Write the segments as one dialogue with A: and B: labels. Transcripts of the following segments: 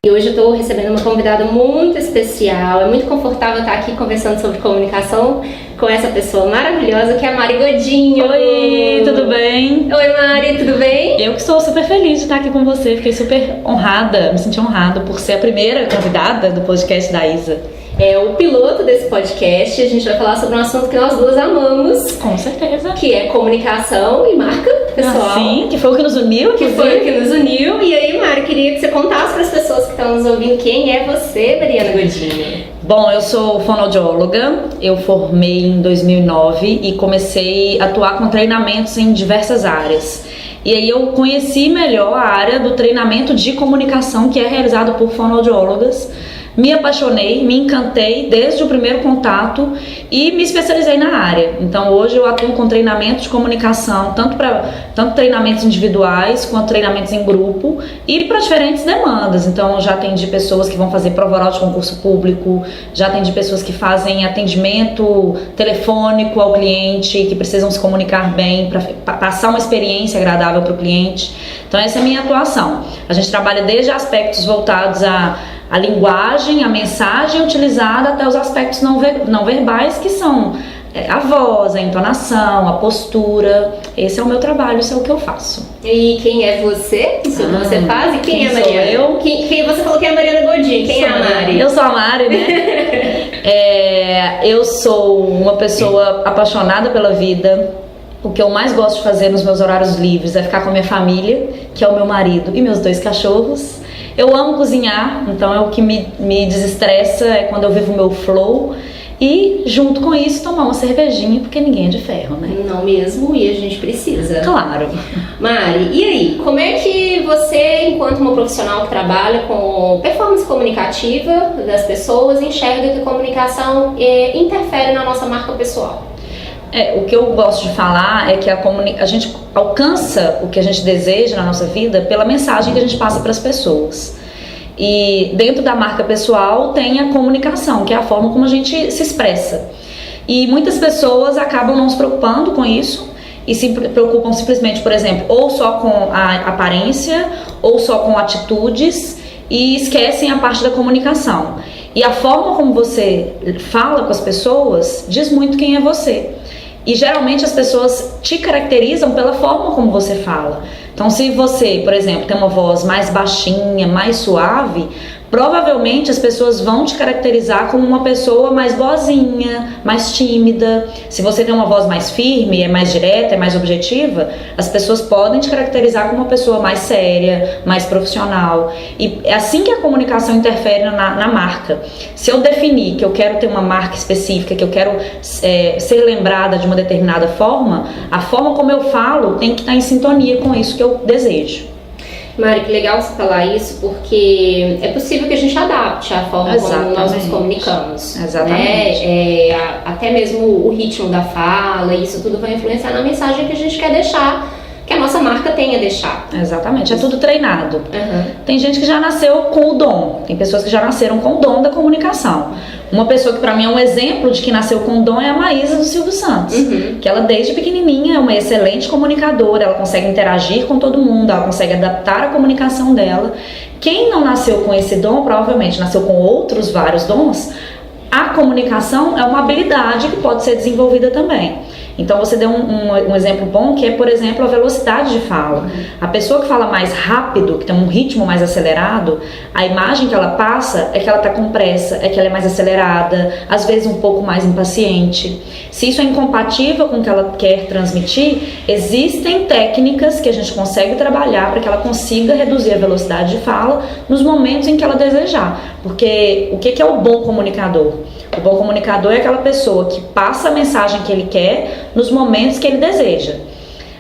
A: E hoje eu estou recebendo uma convidada muito especial. É muito confortável estar aqui conversando sobre comunicação com essa pessoa maravilhosa que é a Mari Godinho.
B: Oi, tudo bem?
A: Oi, Mari, tudo bem?
B: Eu que estou super feliz de estar aqui com você. Fiquei super honrada, me senti honrada por ser a primeira convidada do podcast da Isa.
A: É o piloto desse podcast. A gente vai falar sobre um assunto que nós duas amamos.
B: Com certeza.
A: Que é comunicação e marca pessoal.
B: Sim, que foi o que nos uniu.
A: Que foi o que nos uniu. E aí, Mari, queria que você contasse para as pessoas que estão nos ouvindo quem é você, Mariana Godinho.
B: Bom, eu sou fonoaudióloga, eu formei em 2009 e comecei a atuar com treinamentos em diversas áreas. E aí eu conheci melhor a área do treinamento de comunicação que é realizado por fonoaudiólogas. Me apaixonei, me encantei desde o primeiro contato e me especializei na área. Então hoje eu atuo com treinamento de comunicação, tanto treinamentos individuais quanto treinamentos em grupo e para diferentes demandas. Então eu já atendi pessoas que vão fazer prova oral de concurso público, já atendi pessoas que fazem atendimento telefônico ao cliente, que precisam se comunicar bem para passar uma experiência agradável para o cliente. Então essa é a minha atuação. A gente trabalha desde aspectos voltados a linguagem, a mensagem utilizada até os aspectos não verbais, que são a voz, a entonação, a postura. Esse é o meu trabalho, isso é o que eu faço.
A: E quem é você? Isso que você faz? E quem é a Mariana?
B: Sou eu?
A: Quem você falou que é a Mariana Godinho? Quem é a Mari?
B: Eu sou a Mari, né? Eu sou uma pessoa apaixonada pela vida. O que eu mais gosto de fazer nos meus horários livres é ficar com a minha família, que é o meu marido e meus 2 cachorros. Eu amo cozinhar, então é o que me desestressa, é quando eu vivo o meu flow. E junto com isso tomar uma cervejinha, porque ninguém é de ferro, né?
A: Não mesmo, e a gente precisa.
B: Claro.
A: Mari, e aí, como é que você, enquanto uma profissional que trabalha com performance comunicativa das pessoas, enxerga que a comunicação interfere na nossa marca pessoal?
B: O que eu gosto de falar é que a gente alcança o que a gente deseja na nossa vida pela mensagem que a gente passa para as pessoas. E dentro da marca pessoal tem a comunicação, que é a forma como a gente se expressa. E muitas pessoas acabam não se preocupando com isso e se preocupam simplesmente, por exemplo, ou só com a aparência ou só com atitudes e esquecem a parte da comunicação. E a forma como você fala com as pessoas diz muito quem é você. E geralmente as pessoas te caracterizam pela forma como você fala. Então se você, por exemplo, tem uma voz mais baixinha, mais suave, provavelmente as pessoas vão te caracterizar como uma pessoa mais boazinha, mais tímida. Se você tem uma voz mais firme, é mais direta, é mais objetiva, as pessoas podem te caracterizar como uma pessoa mais séria, mais profissional. E é assim que a comunicação interfere na marca. Se eu definir que eu quero ter uma marca específica, que eu quero ser lembrada de uma determinada forma, a forma como eu falo tem que estar em sintonia com isso que eu desejo.
A: Mari, que legal você falar isso, porque é possível que a gente adapte a forma como nós nos comunicamos.
B: Exatamente.
A: Né? Até mesmo o ritmo da fala, isso tudo vai influenciar na mensagem que a gente quer deixar, que a nossa marca tem a deixar.
B: Exatamente, é tudo treinado.
A: Uhum.
B: Tem gente que já nasceu com o dom, tem pessoas que já nasceram com o dom da comunicação. Uma pessoa que pra mim é um exemplo de que nasceu com o dom é a Maísa do Silvio Santos, que ela desde pequenininha é uma excelente comunicadora, ela consegue interagir com todo mundo, ela consegue adaptar a comunicação dela. Quem não nasceu com esse dom, provavelmente nasceu com outros vários dons. A comunicação é uma habilidade que pode ser desenvolvida também. Então você deu um exemplo bom, que é, por exemplo, a velocidade de fala. A pessoa que fala mais rápido, que tem um ritmo mais acelerado, a imagem que ela passa é que ela está com pressa, é que ela é mais acelerada, às vezes um pouco mais impaciente. Se isso é incompatível com o que ela quer transmitir, existem técnicas que a gente consegue trabalhar para que ela consiga reduzir a velocidade de fala nos momentos em que ela desejar. Porque o que é o bom comunicador? O bom comunicador é aquela pessoa que passa a mensagem que ele quer nos momentos que ele deseja.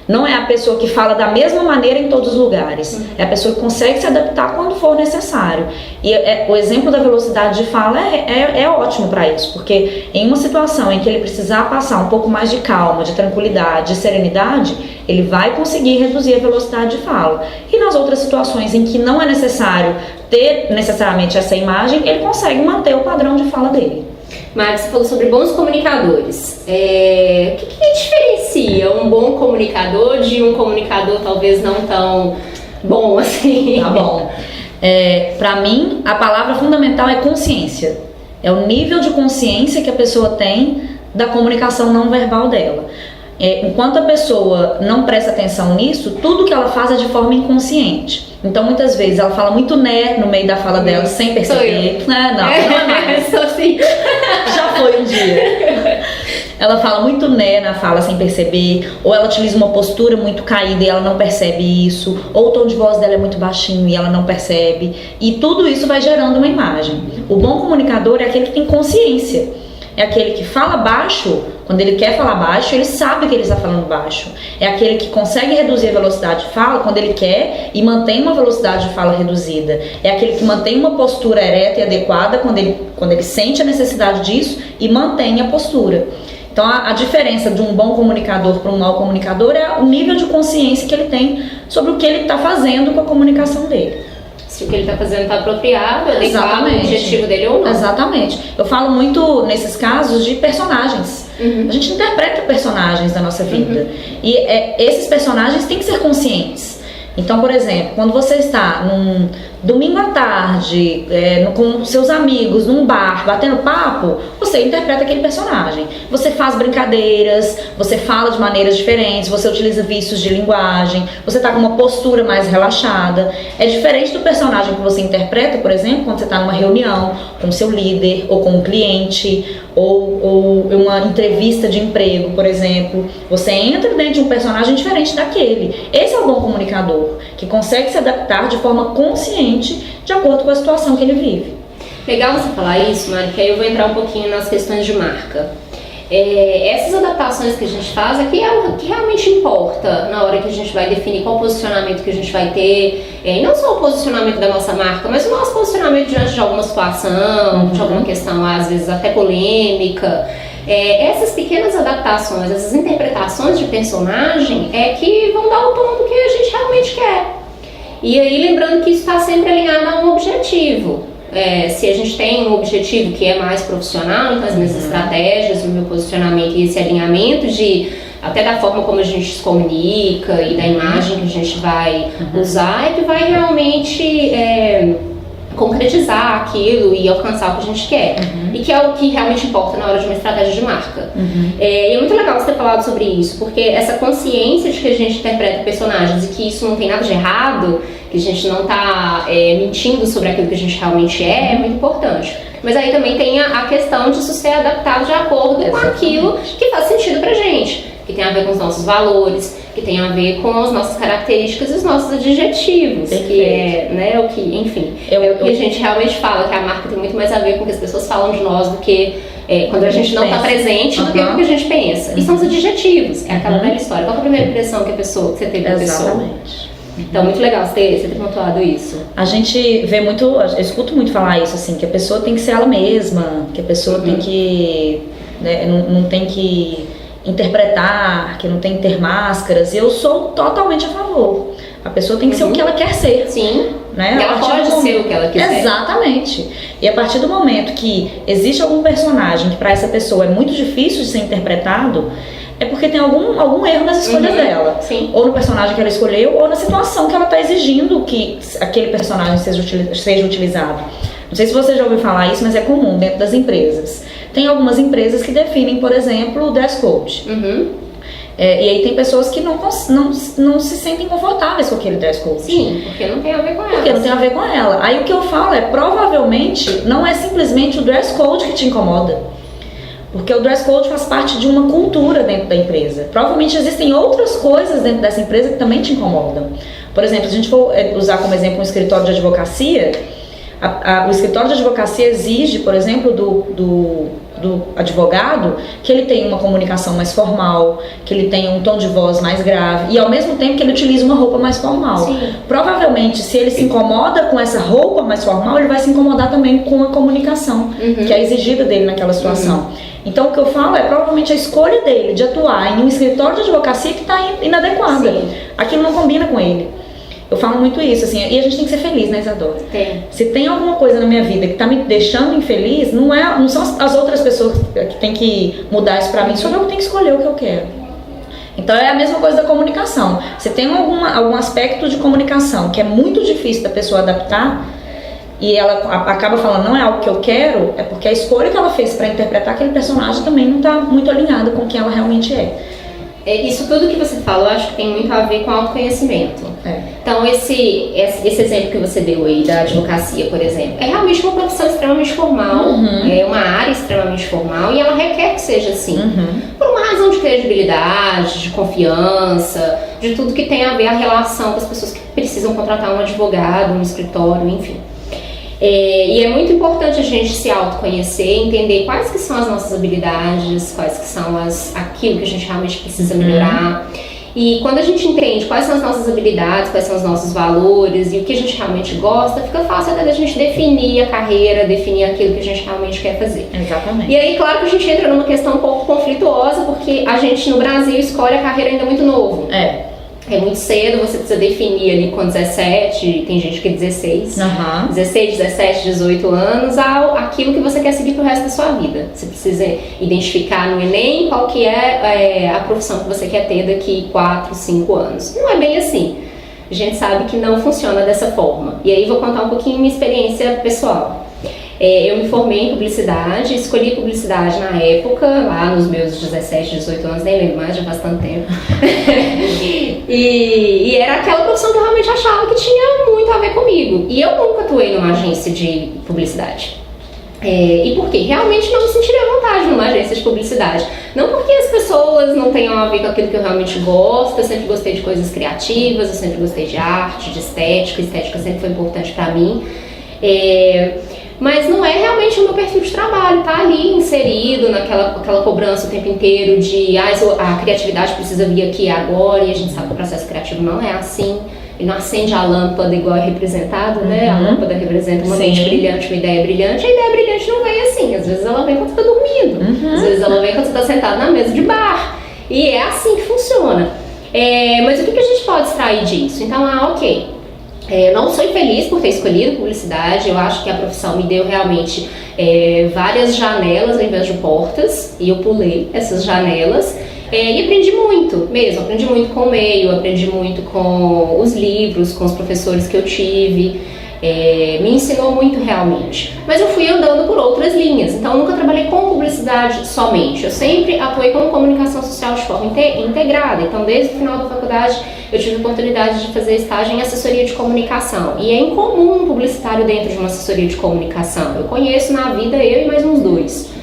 B: Não é a pessoa que fala da mesma maneira em todos os lugares. É a pessoa que consegue se adaptar quando for necessário. E o exemplo da velocidade de fala é ótimo para isso, porque em uma situação em que ele precisar passar um pouco mais de calma, de tranquilidade, de serenidade, ele vai conseguir reduzir a velocidade de fala. E nas outras situações em que não é necessário ter necessariamente essa imagem, ele consegue manter o padrão de fala dele.
A: Mari, você falou sobre bons comunicadores. O que diferencia um bom comunicador de um comunicador talvez não tão bom assim?
B: Tá bom. Para mim, a palavra fundamental é consciência. É o nível de consciência que a pessoa tem da comunicação não verbal dela. Enquanto a pessoa não presta atenção nisso, tudo que ela faz é de forma inconsciente. Então, muitas vezes, ela fala muito né no meio da fala dela, sem perceber. Não é mais.
A: Sou assim.
B: Já foi um dia. Ela fala muito né na fala sem perceber, ou ela utiliza uma postura muito caída e ela não percebe isso, ou o tom de voz dela é muito baixinho e ela não percebe. E tudo isso vai gerando uma imagem. O bom comunicador é aquele que tem consciência. É aquele que fala baixo, quando ele quer falar baixo, ele sabe que ele está falando baixo. É aquele que consegue reduzir a velocidade de fala quando ele quer e mantém uma velocidade de fala reduzida. É aquele que mantém uma postura ereta e adequada quando ele sente a necessidade disso e mantém a postura. Então a diferença de um bom comunicador para um mau comunicador é o nível de consciência que ele tem sobre o que ele está fazendo com a comunicação dele.
A: Se o que ele está fazendo está apropriado, adequado ao objetivo dele ou não.
B: Exatamente. Eu falo muito, nesses casos, de personagens. A gente interpreta personagens da nossa vida. E esses personagens têm que ser conscientes. Então, por exemplo, quando você está num domingo à tarde, com seus amigos, num bar, batendo papo, você interpreta aquele personagem. Você faz brincadeiras, você fala de maneiras diferentes, você utiliza vícios de linguagem, você está com uma postura mais relaxada. É diferente do personagem que você interpreta, por exemplo, quando você está numa reunião com o seu líder, ou com um cliente, ou uma entrevista de emprego, por exemplo. Você entra dentro de um personagem diferente daquele. Esse é o bom comunicador, que consegue se adaptar de forma consciente de acordo com a situação que ele vive.
A: Legal você falar isso, Mari, que aí eu vou entrar um pouquinho nas questões de marca. Essas adaptações que a gente faz aqui é o que realmente importa na hora que a gente vai definir qual posicionamento que a gente vai ter, e não só o posicionamento da nossa marca, mas o nosso posicionamento diante de alguma situação, de alguma questão, às vezes até polêmica. Essas pequenas adaptações, essas interpretações de personagem é que vão dar o tom do que a gente realmente quer. E aí lembrando que isso está sempre alinhado a um objetivo. Se a gente tem um objetivo que é mais profissional, então as minhas estratégias, o meu posicionamento e esse alinhamento até da forma como a gente se comunica e da imagem que a gente vai usar é que vai realmente concretizar aquilo e alcançar o que a gente quer. E que é o que realmente importa na hora de uma estratégia de marca. E é muito legal você ter falado sobre isso, porque essa consciência de que a gente interpreta personagens e que isso não tem nada de errado, que a gente não está mentindo sobre aquilo que a gente realmente é muito importante. Mas aí também tem a questão de isso ser adaptado de acordo com aquilo que faz sentido pra gente, que tem a ver com os nossos valores, que tem a ver com as nossas características e os nossos adjetivos, que é o que, enfim, o que a gente realmente fala, que a marca tem muito mais a ver com o que as pessoas falam de nós do que quando a gente não está presente do que o que a gente pensa. E são os adjetivos, é aquela velha história. Qual é a primeira impressão que você teve da pessoa?
B: Exatamente.
A: Então, muito legal você ter pontuado isso.
B: A gente vê muito, eu escuto muito falar isso, assim, que a pessoa tem que ser ela mesma, que a pessoa tem que, não tem que interpretar, que não tem que ter máscaras. E eu sou totalmente a favor. A pessoa tem que ser o que ela quer ser.
A: Sim.
B: Né?
A: Ela pode ser o que ela quiser.
B: Exatamente. E a partir do momento que existe algum personagem que para essa pessoa é muito difícil de ser interpretado, é porque tem algum erro nas escolhas dela.
A: Sim.
B: Ou no personagem que ela escolheu, ou na situação que ela está exigindo que aquele personagem seja utilizado. Não sei se você já ouviu falar isso, mas é comum dentro das empresas. Tem algumas empresas que definem, por exemplo, o dress code. E aí tem pessoas que não se sentem confortáveis com aquele dress code.
A: Sim, porque não tem a ver com ela.
B: Porque não tem a ver com ela. Aí o que eu falo é, provavelmente, não é simplesmente o dress code que te incomoda. Porque o dress code faz parte de uma cultura dentro da empresa. Provavelmente existem outras coisas dentro dessa empresa que também te incomodam. Por exemplo, se a gente for usar como exemplo um escritório de advocacia, o escritório de advocacia exige, por exemplo, do advogado que ele tenha uma comunicação mais formal, que ele tenha um tom de voz mais grave e ao mesmo tempo que ele utilize uma roupa mais formal.
A: Sim.
B: Provavelmente, se ele se incomoda com essa roupa mais formal, ele vai se incomodar também com a comunicação que é exigida dele naquela situação. Então o que eu falo é provavelmente a escolha dele de atuar em um escritório de advocacia que está inadequada.
A: Sim.
B: Aquilo não combina com ele. Eu falo muito isso, assim, e a gente tem que ser feliz, né, Isadora?
A: Tem.
B: Se tem alguma coisa na minha vida que tá me deixando infeliz, não são as outras pessoas que tem que mudar isso pra mim, sou eu que tenho que escolher o que eu quero. Então é a mesma coisa da comunicação. Você tem algum aspecto de comunicação que é muito difícil da pessoa adaptar e ela acaba falando, não é algo que eu quero, é porque a escolha que ela fez para interpretar aquele personagem também não está muito alinhada com quem ela realmente é.
A: Isso tudo que você falou, eu acho que tem muito a ver com autoconhecimento. Então, esse exemplo que você deu aí da advocacia, por exemplo, é realmente uma profissão extremamente formal, é uma área extremamente formal e ela requer que seja assim. Por uma razão de credibilidade, de confiança, de tudo que tem a ver a relação com as pessoas que precisam contratar um advogado, um escritório, enfim. E é muito importante a gente se autoconhecer, entender quais que são as nossas habilidades, quais que são aquilo que a gente realmente precisa melhorar. E quando a gente entende quais são as nossas habilidades, quais são os nossos valores e o que a gente realmente gosta, fica fácil até da gente definir a carreira, definir aquilo que a gente realmente quer fazer.
B: Exatamente.
A: E aí, claro que a gente entra numa questão um pouco conflituosa, porque a gente no Brasil escolhe a carreira ainda muito novo. É muito cedo, você precisa definir ali com 17, tem gente que é 16, 16, 17, 18 anos, aquilo que você quer seguir pro resto da sua vida. Você precisa identificar no Enem qual que é a profissão que você quer ter daqui 4, 5 anos. Não é bem assim. A gente sabe que não funciona dessa forma. E aí vou contar um pouquinho minha experiência pessoal. Eu me formei em publicidade, escolhi publicidade na época, lá nos meus 17, 18 anos, nem lembro mais, já faz tanto tempo. e era aquela profissão que eu realmente achava que tinha muito a ver comigo. E eu nunca atuei numa agência de publicidade. E por quê? Realmente não me sentiria à vontade numa agência de publicidade. Não porque as pessoas não tenham a ver com aquilo que eu realmente gosto, eu sempre gostei de coisas criativas, eu sempre gostei de arte, de estética sempre foi importante pra mim. Mas não é realmente o meu perfil de trabalho, tá ali inserido naquela cobrança o tempo inteiro de a criatividade precisa vir aqui agora, e a gente sabe que o processo criativo não é assim, ele não acende a lâmpada igual é representado, né? A lâmpada representa uma mente brilhante, uma ideia brilhante, a ideia brilhante não vem assim, às vezes ela vem quando você tá dormindo, às vezes ela vem quando você tá sentado na mesa de bar, e é assim que funciona. Mas o que a gente pode extrair disso? Então, ok. Eu não sou infeliz por ter escolhido publicidade, eu acho que a profissão me deu realmente várias janelas ao invés de portas, e eu pulei essas janelas e aprendi muito mesmo, aprendi muito com o meio, aprendi muito com os livros, com os professores que eu tive, me ensinou muito realmente. Mas eu fui andando por outras linhas, então eu nunca trabalhei com publicidade somente, eu sempre atuei com comunicação social de forma integrada, então desde o final da faculdade eu tive a oportunidade de fazer estágio em assessoria de comunicação. E é incomum um publicitário dentro de uma assessoria de comunicação. Eu conheço na vida eu e mais uns 2.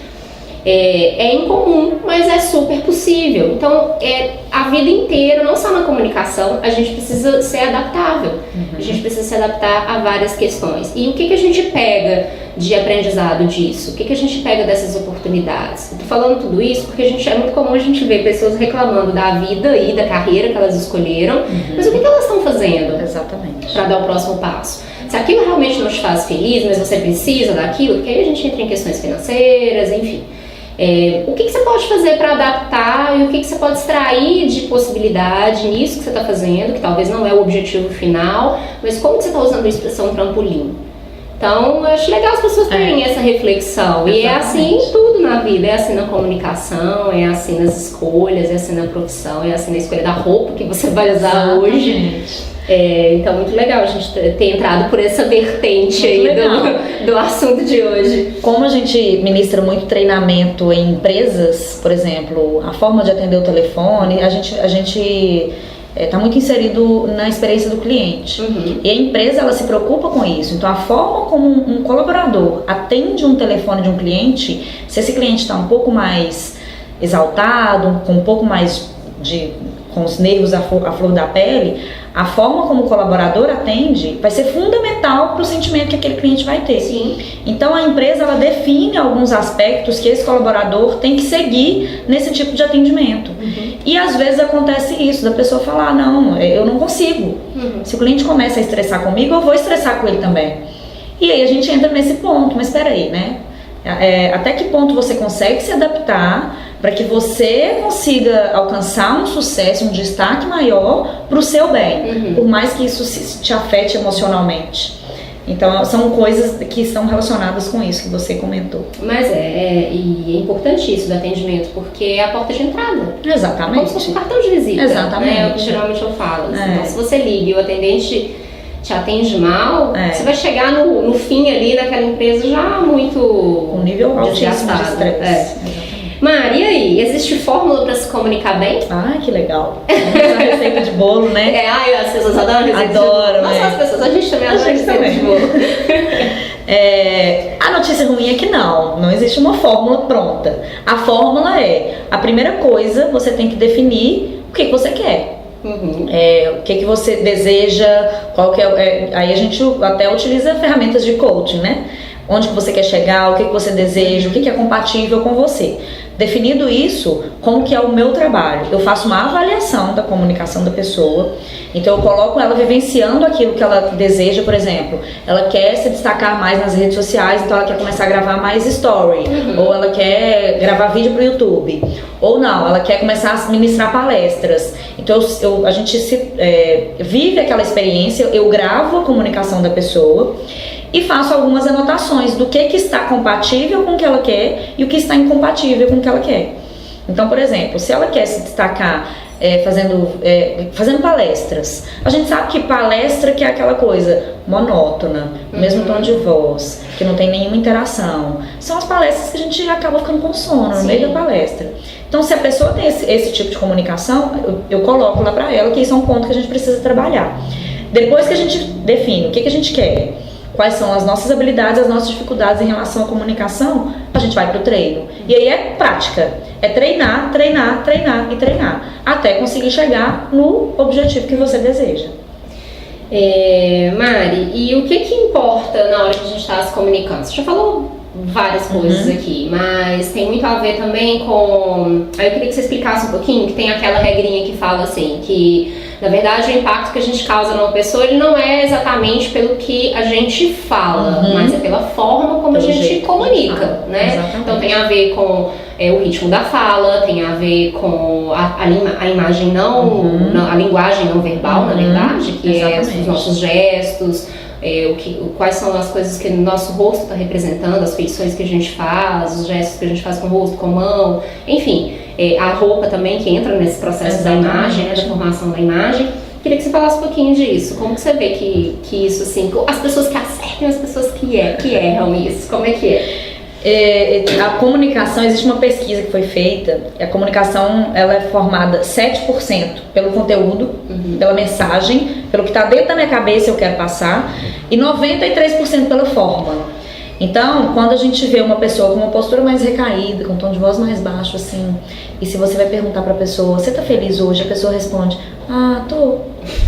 A: É incomum, mas é super possível. Então, a vida inteira, não só na comunicação, a gente precisa ser adaptável. A gente precisa se adaptar a várias questões. E o que a gente pega de aprendizado disso? O que a gente pega dessas oportunidades? Eu tô falando tudo isso porque é muito comum a gente ver pessoas reclamando da vida e da carreira que elas escolheram, mas o que elas estão fazendo?
B: Exatamente.
A: Para dar o próximo passo? Se aquilo realmente não te faz feliz, mas você precisa daquilo, porque aí a gente entra em questões financeiras, enfim. O que você pode fazer para adaptar e o que você pode extrair de possibilidade nisso que você está fazendo, que talvez não é o objetivo final, mas como que você está usando isso para ser um trampolim? Então, eu acho legal as pessoas terem essa reflexão.
B: Exatamente.
A: E é assim em tudo na vida, é assim na comunicação, é assim nas escolhas, é assim na profissão, é assim na escolha da roupa que você vai usar hoje. Então, muito legal a gente ter entrado por essa vertente aí do assunto de hoje.
B: Como a gente ministra muito treinamento em empresas, por exemplo, a forma de atender o telefone, a gente está muito inserido na experiência do cliente. E a empresa, ela se preocupa com isso. Então, a forma como um colaborador atende um telefone de um cliente, se esse cliente está um pouco mais exaltado, com um pouco mais com os nervos à flor da pele, a forma como o colaborador atende vai ser fundamental para o sentimento que aquele cliente vai ter.
A: Sim.
B: Então a empresa, ela define alguns aspectos que esse colaborador tem que seguir nesse tipo de atendimento. E às vezes acontece isso, da pessoa falar, não, eu não consigo. Se o cliente começa a estressar comigo, eu vou estressar com ele também. E aí a gente entra nesse ponto, mas espera aí, né? Até que ponto você consegue se adaptar para que você consiga alcançar um sucesso, um destaque maior para o seu bem, por mais que isso te afete emocionalmente. Então são coisas que estão relacionadas com isso que você comentou.
A: Mas e é importante isso do atendimento, porque é a porta de entrada.
B: Exatamente.
A: Como se fosse um cartão de visita.
B: Exatamente.
A: Né? É o que geralmente eu falo. Então, se você liga e o atendente te atende mal, você vai chegar no fim ali daquela empresa já muito
B: um nível altíssimo de estresse.
A: Mari, e aí? Existe fórmula para se comunicar bem?
B: Ai, que legal. Uma receita de bolo, né?
A: As pessoas adoram receita de bolo.
B: Adoram,
A: Não só as pessoas, a gente também adora receita de bolo.
B: A notícia ruim é que não existe uma fórmula pronta. A fórmula a primeira coisa, você tem que definir o que você quer. O que você deseja, qual que aí a gente até utiliza ferramentas de coaching, né? Onde que você quer chegar, o que você deseja, o que é compatível com você. Definido isso, como que é o meu trabalho? Eu faço uma avaliação da comunicação da pessoa, então eu coloco ela vivenciando aquilo que ela deseja. Por exemplo, ela quer se destacar mais nas redes sociais, então ela quer começar a gravar mais story, ou ela quer gravar vídeo pro YouTube, ou não, ela quer começar a ministrar palestras. Então a gente vive aquela experiência, eu gravo a comunicação da pessoa e faço algumas anotações do que está compatível com o que ela quer e o que está incompatível com o que ela quer. Então, por exemplo, se ela quer se destacar fazendo palestras, a gente sabe que palestra que é aquela coisa monótona, mesmo tom de voz, que não tem nenhuma interação, são as palestras que a gente acaba ficando com sono no meio da palestra. Então, se a pessoa tem esse tipo de comunicação, eu coloco lá pra ela que isso é um ponto que a gente precisa trabalhar. Depois que a gente define o que a gente quer, quais são as nossas habilidades, as nossas dificuldades em relação à comunicação, a gente vai pro treino. E aí é prática, é treinar, treinar, treinar e treinar, até conseguir chegar no objetivo que você deseja.
A: Mari, e o que importa na hora que a gente está se comunicando? Você já falou várias coisas aqui, mas tem muito a ver também com... Aí eu queria que você explicasse um pouquinho, que tem aquela regrinha que fala assim, que na verdade o impacto que a gente causa numa pessoa, ele não é exatamente pelo que a gente fala, mas é pela forma como a gente comunica, né? Exatamente. Então tem a ver com o ritmo da fala, tem a ver com a imagem a linguagem não verbal, na verdade, que é os nossos gestos, quais são as coisas que o nosso rosto está representando, as feições que a gente faz, os gestos que a gente faz com o rosto, com a mão, enfim, a roupa também que entra nesse processo da imagem, da formação da imagem. Queria que você falasse um pouquinho disso, como que você vê que isso assim, as pessoas que acertam, as pessoas que erram isso, como é que é?
B: A comunicação, existe uma pesquisa que foi feita, a comunicação ela é formada 7% pelo conteúdo, pela mensagem, pelo que está dentro da minha cabeça eu quero passar, e 93% pela forma. Então, quando a gente vê uma pessoa com uma postura mais recaída, com um tom de voz mais baixo, assim, e se você vai perguntar pra pessoa, você tá feliz hoje? A pessoa responde, tô.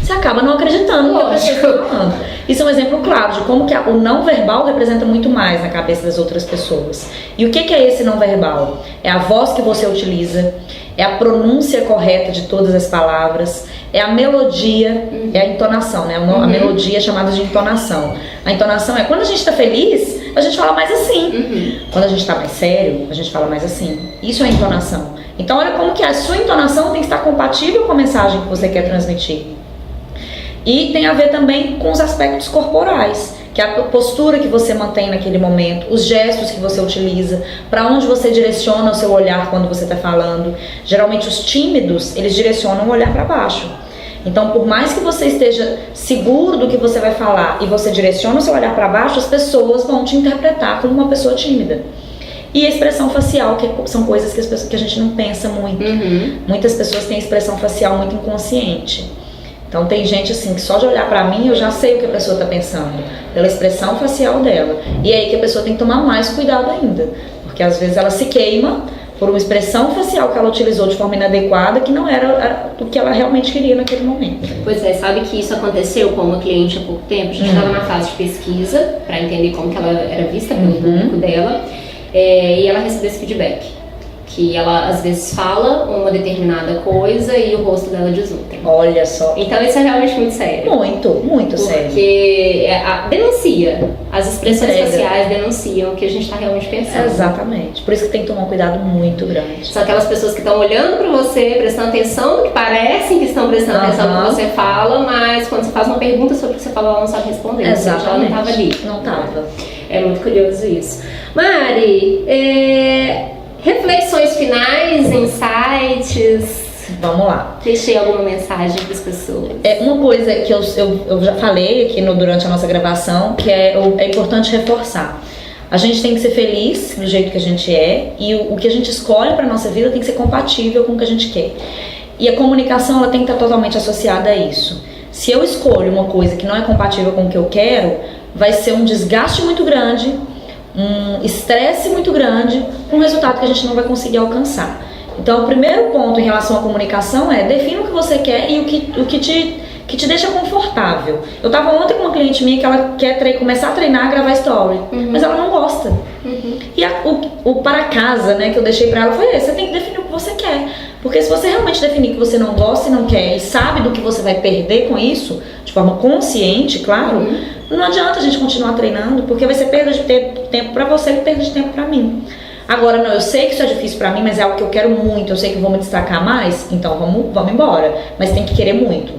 B: Você acaba não acreditando no que a pessoa tá falando. Isso é um exemplo claro de como que o não verbal representa muito mais na cabeça das outras pessoas. E o que é esse não verbal? É a voz que você utiliza, é a pronúncia correta de todas as palavras, é a melodia, é a entonação, né? A melodia é chamada de entonação. A entonação é quando a gente tá feliz, a gente fala mais assim. Quando a gente tá mais sério, a gente fala mais assim. Isso é entonação. Então olha como que a sua entonação tem que estar compatível com a mensagem que você quer transmitir. E tem a ver também com os aspectos corporais, que é a postura que você mantém naquele momento, os gestos que você utiliza, para onde você direciona o seu olhar quando você está falando. Geralmente os tímidos, eles direcionam o olhar para baixo. Então, por mais que você esteja seguro do que você vai falar e você direciona o seu olhar para baixo, as pessoas vão te interpretar como uma pessoa tímida. E a expressão facial, que são coisas que a gente não pensa muito. Muitas pessoas têm expressão facial muito inconsciente. Então tem gente assim que só de olhar pra mim eu já sei o que a pessoa tá pensando, pela expressão facial dela. E é aí que a pessoa tem que tomar mais cuidado ainda, porque às vezes ela se queima por uma expressão facial que ela utilizou de forma inadequada, que não era o que ela realmente queria naquele momento.
A: Pois é, sabe que isso aconteceu com uma cliente há pouco tempo? A gente estava na fase de pesquisa para entender como que ela era vista pelo público dela, e ela recebeu esse feedback. Que ela às vezes fala uma determinada coisa e o rosto dela diz outra.
B: Olha só.
A: Então isso é realmente muito sério.
B: Muito sério.
A: Porque denuncia. As expressões
B: Entrega.
A: faciais denunciam o que a gente está realmente pensando.
B: Exatamente. Por isso que tem que tomar um cuidado muito grande.
A: São aquelas pessoas que estão olhando para você, prestando atenção no que parecem que estão prestando atenção no que você fala, mas quando você faz uma pergunta sobre o que você falou, ela não sabe responder.
B: Exatamente.
A: Ela não estava ali.
B: Não estava.
A: É muito curioso isso. Mari, reflexões finais, insights?
B: Vamos lá.
A: Deixei alguma mensagem para as pessoas?
B: Uma coisa que eu já falei aqui durante a nossa gravação, que é importante reforçar. A gente tem que ser feliz do jeito que a gente é, e o que a gente escolhe para nossa vida tem que ser compatível com o que a gente quer. E a comunicação, ela tem que estar totalmente associada a isso. Se eu escolho uma coisa que não é compatível com o que eu quero, vai ser um desgaste muito grande, um estresse muito grande, um resultado que a gente não vai conseguir alcançar. Então, o primeiro ponto em relação à comunicação é defina o que você quer e o que te deixa confortável. Eu estava ontem com uma cliente minha que ela quer começar a treinar a gravar story, mas ela não gosta. E o para casa, né, que eu deixei para ela foi esse: você tem que definir o que você quer. Porque se você realmente definir que você não gosta e não quer e sabe do que você vai perder com isso, de forma consciente, claro, não adianta a gente continuar treinando, porque vai ser perda de tempo para você e perda de tempo para mim. Agora, não, eu sei que isso é difícil pra mim, mas é algo que eu quero muito, eu sei que eu vou me destacar mais, então vamos embora. Mas tem que querer muito.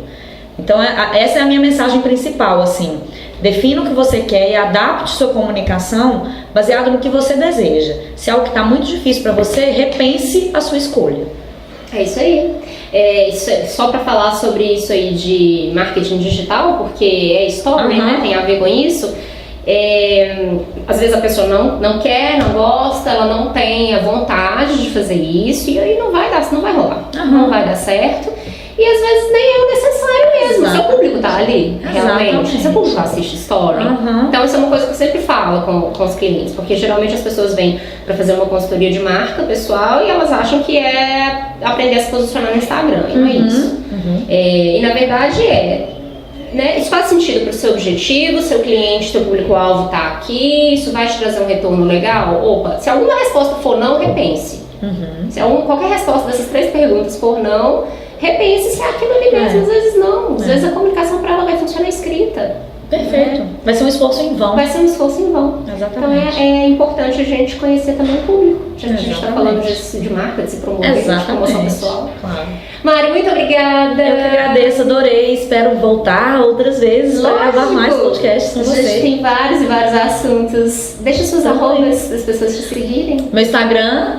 B: Então, essa é a minha mensagem principal, assim. Defina o que você quer e adapte sua comunicação baseado no que você deseja. Se é algo que está muito difícil pra você, repense a sua escolha.
A: É isso aí. Só para falar sobre isso aí de marketing digital, porque é story, né? Tem a ver com isso. Às vezes a pessoa não quer, não gosta, ela não tem a vontade de fazer isso, e aí não vai rolar, não vai dar certo, e às vezes nem é o necessário mesmo. Exato. Seu público tá ali, realmente, seu público assiste story. Então isso é uma coisa que eu sempre falo com os clientes, porque geralmente as pessoas vêm para fazer uma consultoria de marca pessoal e elas acham que é aprender a se posicionar no Instagram, e não é isso. E na verdade né? Isso faz sentido para o seu objetivo, seu cliente, seu público-alvo está aqui, isso vai te trazer um retorno legal? Opa, se alguma resposta for não, repense. Se qualquer resposta dessas 3 perguntas for não, repense se é aquilo ali mesmo. Às vezes não, às vezes a comunicação para ela vai funcionar escrita.
B: Perfeito. Vai ser um esforço em vão.
A: Vai ser um esforço em vão.
B: Exatamente.
A: Então é importante a gente conhecer também o público. Já que a gente está falando de marca, de se promover, de promoção pessoal.
B: Claro.
A: Mari, muito obrigada.
B: Eu que agradeço, adorei. Espero voltar outras vezes para gravar mais podcasts com você.
A: A gente tem vários e vários assuntos. Deixa suas arrobas para as pessoas te seguirem.
B: Meu Instagram,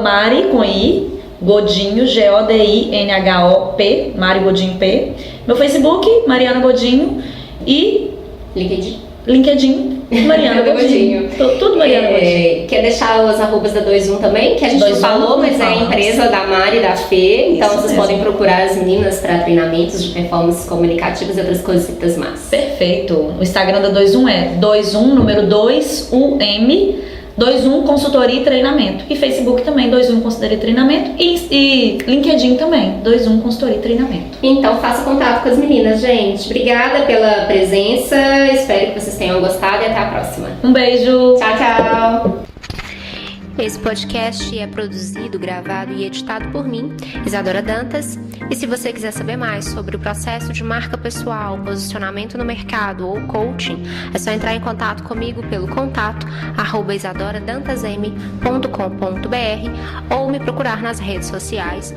B: @Mari com I, Godinho, GODINHOP, Mari Godinho P. Meu Facebook, Mariana Godinho. E LinkedIn, Mariana Godinho. Tudo Mariana Godinho.
A: Quer deixar os arrobas da 21 também? Que a gente não falou, mas é a empresa da Mari e da Fê. Então vocês podem procurar as meninas para treinamentos de performances comunicativas e outras coisitas más.
B: Perfeito. O Instagram da 21 é 21, número 2UM, 21 Consultoria e Treinamento. E Facebook também, 21 Consultoria e Treinamento. E LinkedIn também, 21 Consultoria e Treinamento.
A: Então faça contato com as meninas, gente. Obrigada pela presença. Espero que vocês tenham gostado e até a próxima.
B: Um beijo.
A: Tchau, tchau. Esse podcast é produzido, gravado e editado por mim, Isadora Dantas. E se você quiser saber mais sobre o processo de marca pessoal, posicionamento no mercado ou coaching, é só entrar em contato comigo pelo contato @isadoradantasm.com.br ou me procurar nas redes sociais